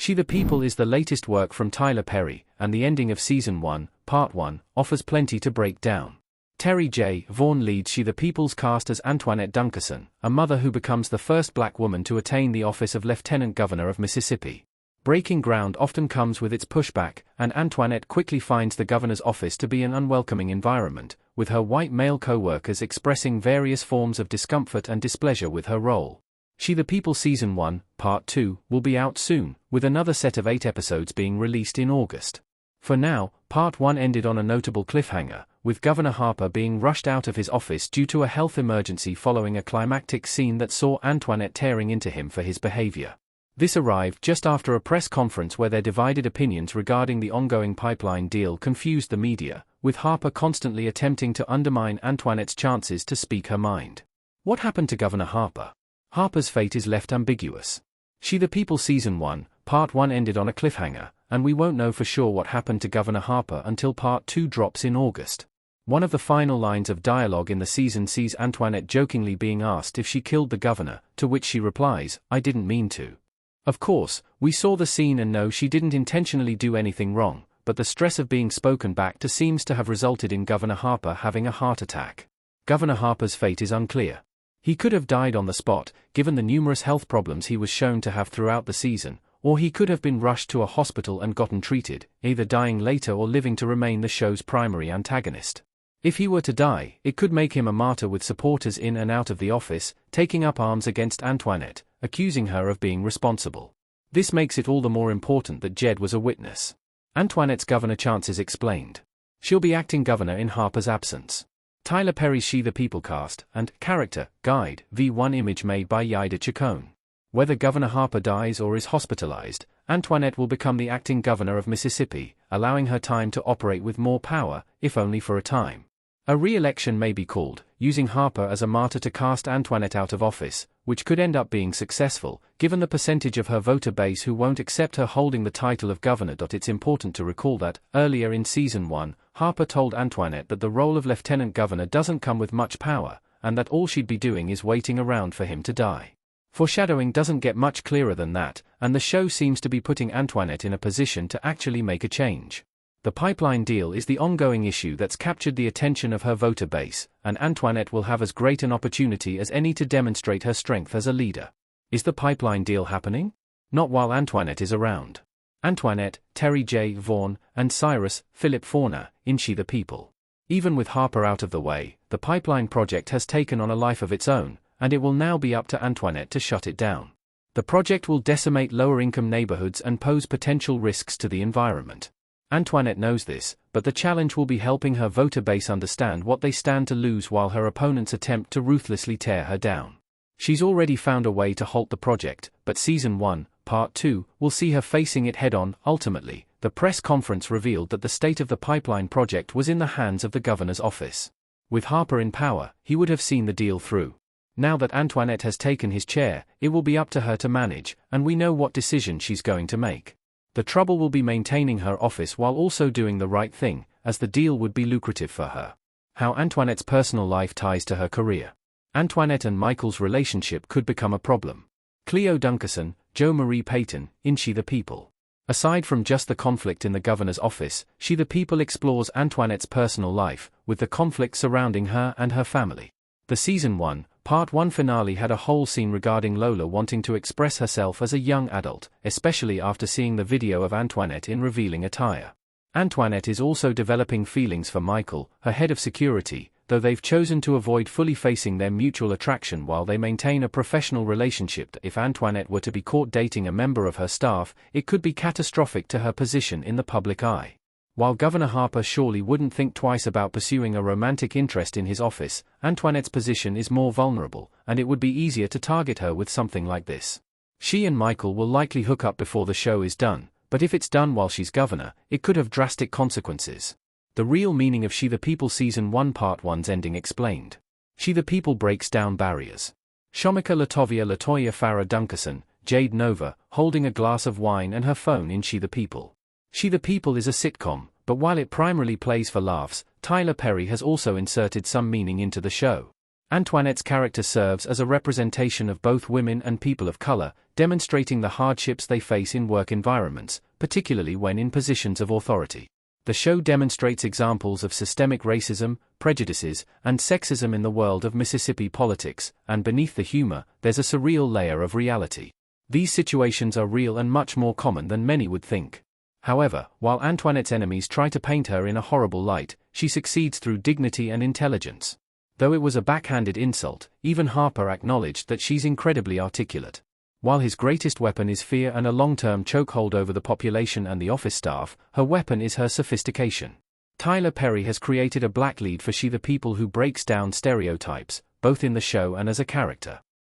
She the People is the latest work from Tyler Perry, and the ending of Season 1, Part 1, offers plenty to break down. Terry J. Vaughan leads She the People's cast as Antoinette Dunkerson, a mother who becomes the first black woman to attain the office of Lieutenant Governor of Mississippi. Breaking ground often comes with its pushback, and Antoinette quickly finds the governor's office to be an unwelcoming environment, with her white male co-workers expressing various forms of discomfort and displeasure with her role. She the People Season 1, Part 2, will be out soon, with another set of 8 episodes being released in August. For now, Part 1 ended on a notable cliffhanger, with Governor Harper being rushed out of his office due to a health emergency following a climactic scene that saw Antoinette tearing into him for his behavior. This arrived just after a press conference where their divided opinions regarding the ongoing pipeline deal confused the media, with Harper constantly attempting to undermine Antoinette's chances to speak her mind. What happened to Governor Harper? Harper's fate is left ambiguous. She the People Season 1, Part 1 ended on a cliffhanger, and we won't know for sure what happened to Governor Harper until Part 2 drops in August. One of the final lines of dialogue in the season sees Antoinette jokingly being asked if she killed the governor, to which she replies, "I didn't mean to." Of course, we saw the scene and know she didn't intentionally do anything wrong, but the stress of being spoken back to seems to have resulted in Governor Harper having a heart attack. Governor Harper's fate is unclear. He could have died on the spot, given the numerous health problems he was shown to have throughout the season, or he could have been rushed to a hospital and gotten treated, either dying later or living to remain the show's primary antagonist. If he were to die, it could make him a martyr with supporters in and out of the office, taking up arms against Antoinette, accusing her of being responsible. This makes it all the more important that Jed was a witness. Antoinette's governor chances explained. She'll be acting governor in Harper's absence. Tyler Perry's She the People cast, and character, guide, v1 image made by Yida Chacon. Whether Governor Harper dies or is hospitalized, Antoinette will become the acting governor of Mississippi, allowing her time to operate with more power, if only for a time. A re-election may be called, using Harper as a martyr to cast Antoinette out of office, which could end up being successful, given the percentage of her voter base who won't accept her holding the title of governor. It's important to recall that, earlier in Season 1, Harper told Antoinette that the role of lieutenant governor doesn't come with much power, and that all she'd be doing is waiting around for him to die. Foreshadowing doesn't get much clearer than that, and the show seems to be putting Antoinette in a position to actually make a change. The pipeline deal is the ongoing issue that's captured the attention of her voter base, and Antoinette will have as great an opportunity as any to demonstrate her strength as a leader. Is the pipeline deal happening? Not while Antoinette is around. Antoinette, Terry J. Vaughan, and Cyrus, Philip Fauna, in She the People. Even with Harper out of the way, the pipeline project has taken on a life of its own, and it will now be up to Antoinette to shut it down. The project will decimate lower-income neighborhoods and pose potential risks to the environment. Antoinette knows this, but the challenge will be helping her voter base understand what they stand to lose while her opponents attempt to ruthlessly tear her down. She's already found a way to halt the project, but Season 1, Part 2, will see her facing it head-on. Ultimately, the press conference revealed that the state of the pipeline project was in the hands of the governor's office. With Harper in power, he would have seen the deal through. Now that Antoinette has taken his chair, it will be up to her to manage, and we know what decision she's going to make. The trouble will be maintaining her office while also doing the right thing, as the deal would be lucrative for her. How Antoinette's personal life ties to her career. Antoinette and Michael's relationship could become a problem. Cleo Dunkerson, Jo Marie Payton, in She the People. Aside from just the conflict in the governor's office, She the People explores Antoinette's personal life, with the conflict surrounding her and her family. The Season 1, Part 1 finale had a whole scene regarding Lola wanting to express herself as a young adult, especially after seeing the video of Antoinette in revealing attire. Antoinette is also developing feelings for Michael, her head of security, though they've chosen to avoid fully facing their mutual attraction while they maintain a professional relationship. If Antoinette were to be caught dating a member of her staff, it could be catastrophic to her position in the public eye. While Governor Harper surely wouldn't think twice about pursuing a romantic interest in his office, Antoinette's position is more vulnerable, and it would be easier to target her with something like this. She and Michael will likely hook up before the show is done, but if it's done while she's governor, it could have drastic consequences. The real meaning of She the People Season 1 Part 1's ending explained. She the People breaks down barriers. Shomika Latoya Farah Dunkerson, Jade Nova, holding a glass of wine and her phone in She the People. She the People is a sitcom, but while it primarily plays for laughs, Tyler Perry has also inserted some meaning into the show. Antoinette's character serves as a representation of both women and people of color, demonstrating the hardships they face in work environments, particularly when in positions of authority. The show demonstrates examples of systemic racism, prejudices, and sexism in the world of Mississippi politics, and beneath the humor, there's a surreal layer of reality. These situations are real and much more common than many would think. However, while Antoinette's enemies try to paint her in a horrible light, she succeeds through dignity and intelligence. Though it was a backhanded insult, even Harper acknowledged that she's incredibly articulate. While his greatest weapon is fear and a long-term chokehold over the population and the office staff, her weapon is her sophistication. Tyler Perry has created a black lead for She the People who breaks down stereotypes, both in the show and as a character.